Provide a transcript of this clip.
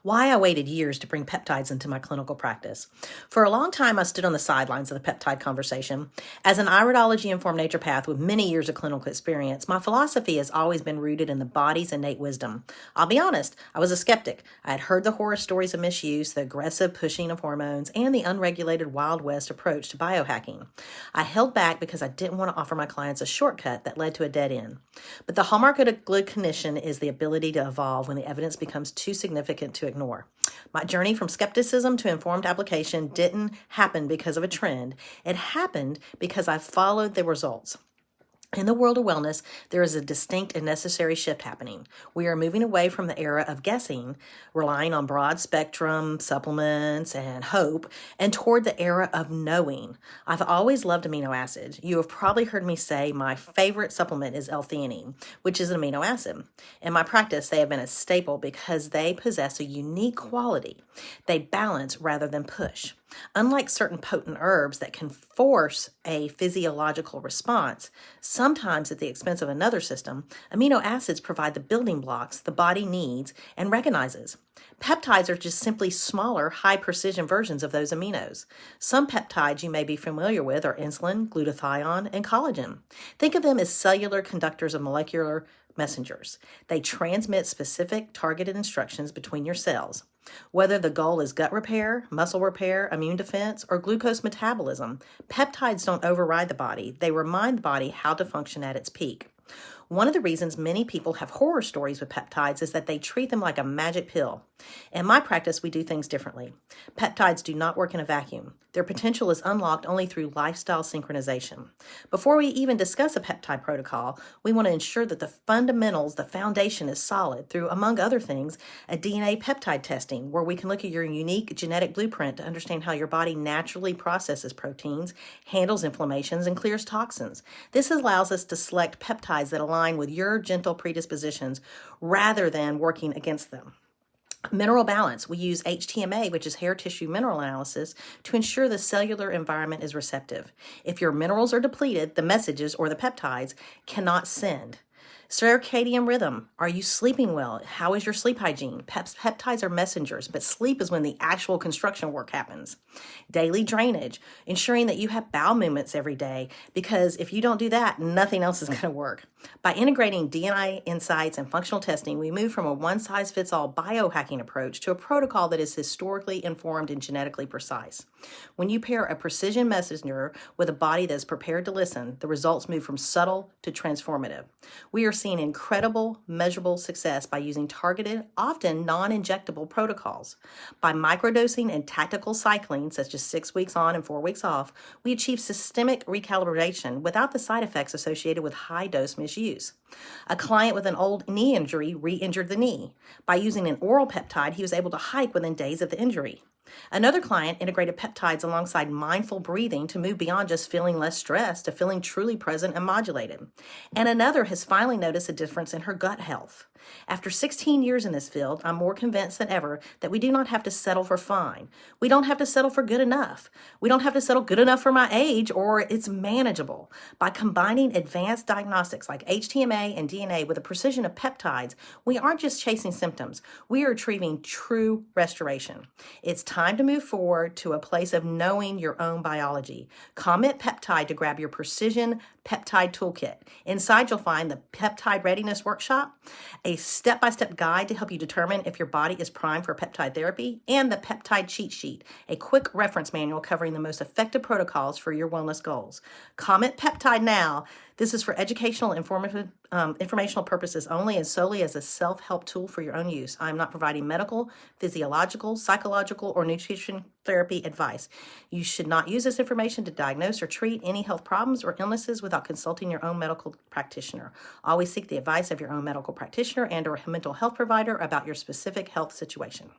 Why I waited years to bring peptides into my clinical practice. For a long time, I stood on the sidelines of the peptide conversation. As an iridology-informed naturopath with many years of clinical experience, my philosophy has always been rooted in the body's innate wisdom. I'll be honest, I was a skeptic. I had heard the horror stories of misuse, the aggressive pushing of hormones, and the unregulated Wild West approach to biohacking. I held back because I didn't want to offer my clients a shortcut that led to a dead end. But the hallmark of a good clinician is the ability to evolve when the evidence becomes too significant to ignore. My journey from skepticism to informed application didn't happen because of a trend. It happened because I followed the results. In the world of wellness, there is a distinct and necessary shift happening. We are moving away from the era of guessing, relying on broad spectrum supplements and hope, and toward the era of knowing. I've always loved amino acids. You have probably heard me say my favorite supplement is L-theanine, which is an amino acid. In my practice, they have been a staple because they possess a unique quality. They balance rather than push. Unlike certain potent herbs that can force a physiological response, sometimes at the expense of another system, amino acids provide the building blocks the body needs and recognizes. Peptides are just simply smaller, high-precision versions of those aminos. Some peptides you may be familiar with are insulin, glutathione, and collagen. Think of them as cellular conductors of molecular messengers. They transmit specific targeted instructions between your cells. Whether the goal is gut repair, muscle repair, immune defense, or glucose metabolism, peptides don't override the body. They remind the body how to function at its peak. One of the reasons many people have horror stories with peptides is that they treat them like a magic pill. In my practice, we do things differently. Peptides do not work in a vacuum. Their potential is unlocked only through lifestyle synchronization. Before we even discuss a peptide protocol, we want to ensure that the fundamentals, the foundation is solid through, among other things, a DNA peptide testing, where we can look at your unique genetic blueprint to understand how your body naturally processes proteins, handles inflammations, and clears toxins. This allows us to select peptides that align with your gentle predispositions rather than working against them. Mineral balance. We use HTMA, which is hair tissue mineral analysis, to ensure the cellular environment is receptive. If your minerals are depleted, the messages or the peptides cannot send. Circadian rhythm. Are you sleeping well? How is your sleep hygiene? Peptides are messengers, but sleep is when the actual construction work happens. Daily drainage, ensuring that you have bowel movements every day, because if you don't do that, nothing else is going to work. By integrating DNA insights and functional testing, we move from a one-size-fits-all biohacking approach to a protocol that is historically informed and genetically precise. When you pair a precision messenger with a body that is prepared to listen, the results move from subtle to transformative. We are seeing incredible, measurable success by using targeted, often non-injectable protocols. By microdosing and tactical cycling, such as 6 weeks on and 4 weeks off, we achieve systemic recalibration without the side effects associated with high-dose misuse. A client with an old knee injury re-injured the knee. By using an oral peptide, he was able to hike within days of the injury. Another client integrated peptides alongside mindful breathing to move beyond just feeling less stressed to feeling truly present and modulated. And another has finally noticed a difference in her gut health. After 16 years in this field, I'm more convinced than ever that we do not have to settle for fine. We don't have to settle for good enough. We don't have to settle good enough for my age or it's manageable. By combining advanced diagnostics like HTMA and DNA with the precision of peptides, we aren't just chasing symptoms. We are achieving true restoration. It's time to move forward to a place of knowing your own biology. Comment Peptide to grab your Precision Peptide Toolkit. Inside, you'll find the Peptide Readiness Workshop, a step-by-step guide to help you determine if your body is primed for peptide therapy, and the Peptide Cheat Sheet, a quick reference manual covering the most effective protocols for your wellness goals. Comment Peptide now. This is for educational, informational purposes only and solely as a self-help tool for your own use. I am not providing medical, physiological, psychological, or nutrition therapy advice. You should not use this information to diagnose or treat any health problems or illnesses without consulting your own medical practitioner. Always seek the advice of your own medical practitioner and or mental health provider about your specific health situation.